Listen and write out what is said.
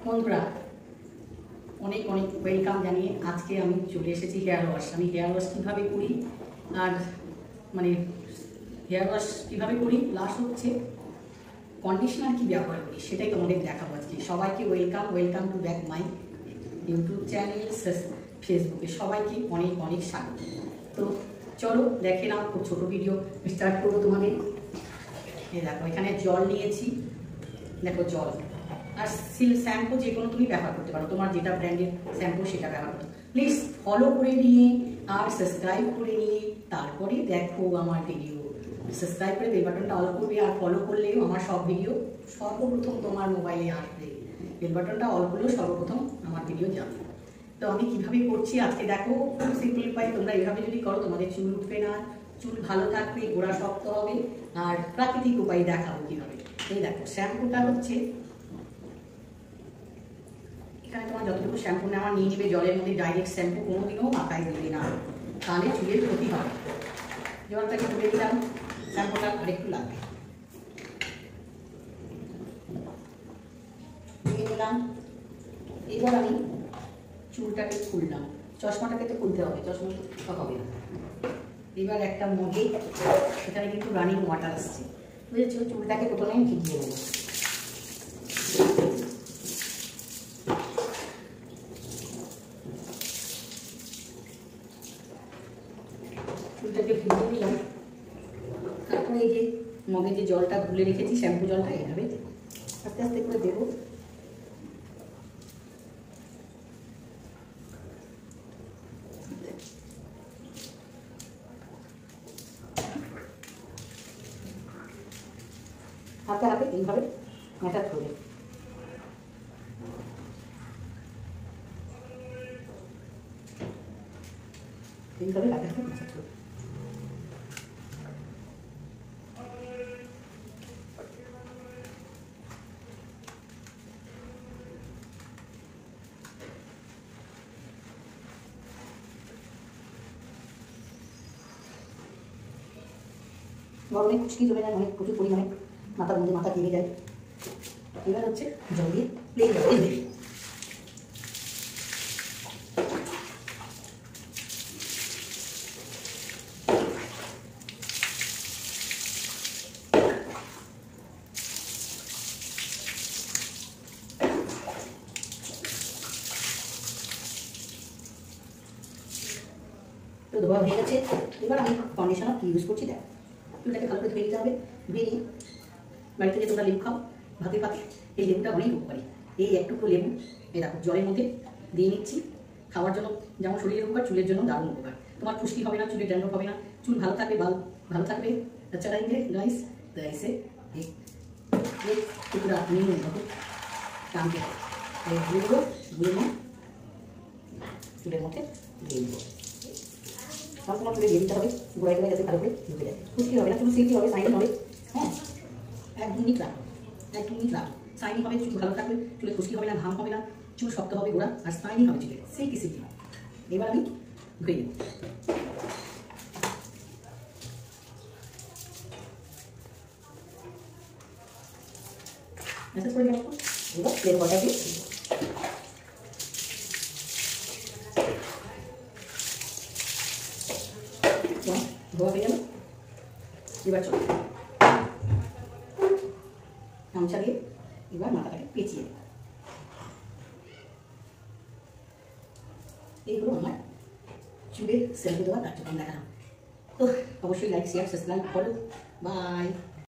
বন্ধুরা অনেক অনেক ওয়েলকাম জানিয়ে আজকে আমি চলে এসেছি হেয়ার ওয়াশ। আমি হেয়ার ওয়াশ কীভাবে করি আর মানে হেয়ার ওয়াশ কীভাবে করি প্লাস হচ্ছে কন্ডিশনার কী ব্যবহার করি সেটাই তোমাদের দেখাবো আজকে। সবাইকে welcome to back my YouTube channel, ফেসবুকে সবাইকে অনেক অনেক স্বাগত। তো চলো দেখে নাও, খুব ছোটো ভিডিও স্টার্ট করবো তোমাদের। দেখো এখানে জল নিয়েছি, দেখো জল আর শ্যাম্পু যে কোনো তুমি ব্যবহার করতে পারো, তোমার যেটা ব্র্যান্ডের শ্যাম্পু সেটা ব্যবহার করো। প্লিজ ফলো করে নিয়ে আর সাবস্ক্রাইব করে নিয়ে তারপরে দেখো আমার ভিডিও। সাবস্ক্রাইব করে বেল বাটনটা অল করবে, আর ফলো করলেও আমার সব ভিডিও সর্বপ্রথম তোমার মোবাইলে আসবে। বেল বাটনটা অল করলেও সর্বপ্রথম আমার ভিডিও যাবে। তো আমি কিভাবে করছি আজকে দেখো, খুব সিম্পল উপায়। তোমরা এভাবে যদি করো তোমাদের চুল উঠবে না, চুল ভালো থাকবে, গোড়া শক্ত হবে। আর প্রাকৃতিক উপায় দেখাবো কিভাবে। এই দেখো শ্যাম্পুটা হচ্ছে এখানে তোমার যতটুকু শ্যাম্পু নেওয়া নিয়ে নেবে জলের মধ্যে। ডাইরেক্ট শ্যাম্পু কোনোদিনও মাথায় দেবে না, তাহলে চুলের ক্ষতি হবে। জলটাকে তুলে দিলাম, শ্যাম্পুটা আরেকটু লাগবে দিয়ে দিলাম। এবার আমি চুলটাকে খুললাম, চশমাটাকে তো খুলতে হবে, চশমা তো হবে না। এবার একটা মগে সেখানে কিন্তু রানিং ওয়াটার আসছে, বুঝেছো। চুলটাকে প্রথমে ভিজিয়ে নেবো। চুলটাকে ভিজিয়ে দিলাম, তারপরে এই যে মগে যে জলটা গুলে রেখেছি শ্যাম্পু জলটা এইভাবে আস্তে আস্তে করে দেবো। হাতে হাতে এইভাবে ম্যাটার করবে। এইভাবে হাতে হাতে ম্যাটার করবে। গরমে খুশকি জমে যায়, অনেক প্রচুর পরিমাণে মাথার মধ্যে মাথা কেটে যায়। এবার হচ্ছে জল দিয়ে প্লেন জল দিয়ে তো ধোয়া হয়ে গেছে। এবার আমি কন্ডিশনার কি ইউজ করছি দেখ। চুলটাকে ভালো করে ধুয়ে নিতে হবে। ধুয়ে নিয়ে বাড়িতে যে তোমরা লেবু খাও ভাতের পাতে, এই লেবুটা অনেক উপকারী। এই একটুকু লেবু এই দেখো জলের মধ্যে দিয়ে নিচ্ছি। খাওয়ার জন্য যেমন শরীরের উপকার, চুলের জন্য দারুণ উপকার। তোমার খুশকি হবে না, চুলের ড্যান্ড্রফ হবে না, চুল ভালো থাকবে, ভালো থাকবে। अच्छा रहेंगे गाइस। तो ऐसे एक टुकड़ा नहीं होगा काम के গুলো চুলের মধ্যে দিয়ে দেবো। সবসময় চুলে দিয়ে দিতে হবে, গোড়ায় গোড়ায় যাতে ভালো করে ঢুকে যায়। খুশকি হবে না, চুল সিল্কি হবে, শাইনি হবে। হ্যাঁ, 1 মিনিট রাখো, 1 মিনিট রাখো। শাইনি হবে, চুল ভালো থাকবে, চুলে খুশকি হবে না, ঘাম হবে না, চুল শক্ত হবে গোড়া, আর শাইনি হবে চুলে, সিল্কি সিল্কি হবে। এবার আমি ধুয়ে দেবো। মেসেজ করে দেবো। এবার প্লেন ওয়াটার দিয়ে ধোয়া হয়ে গেল। এবার চলো গামছা দিয়ে এবার মাথাটাকে পেঁচিয়ে দেবো। এইগুলো আমার চুলে শ্যাম্পু দেওয়া কার্যক্রম দেখালাম। তো অবশ্যই লাইক, শেয়ার, সাবস্ক্রাইব করো। বাই।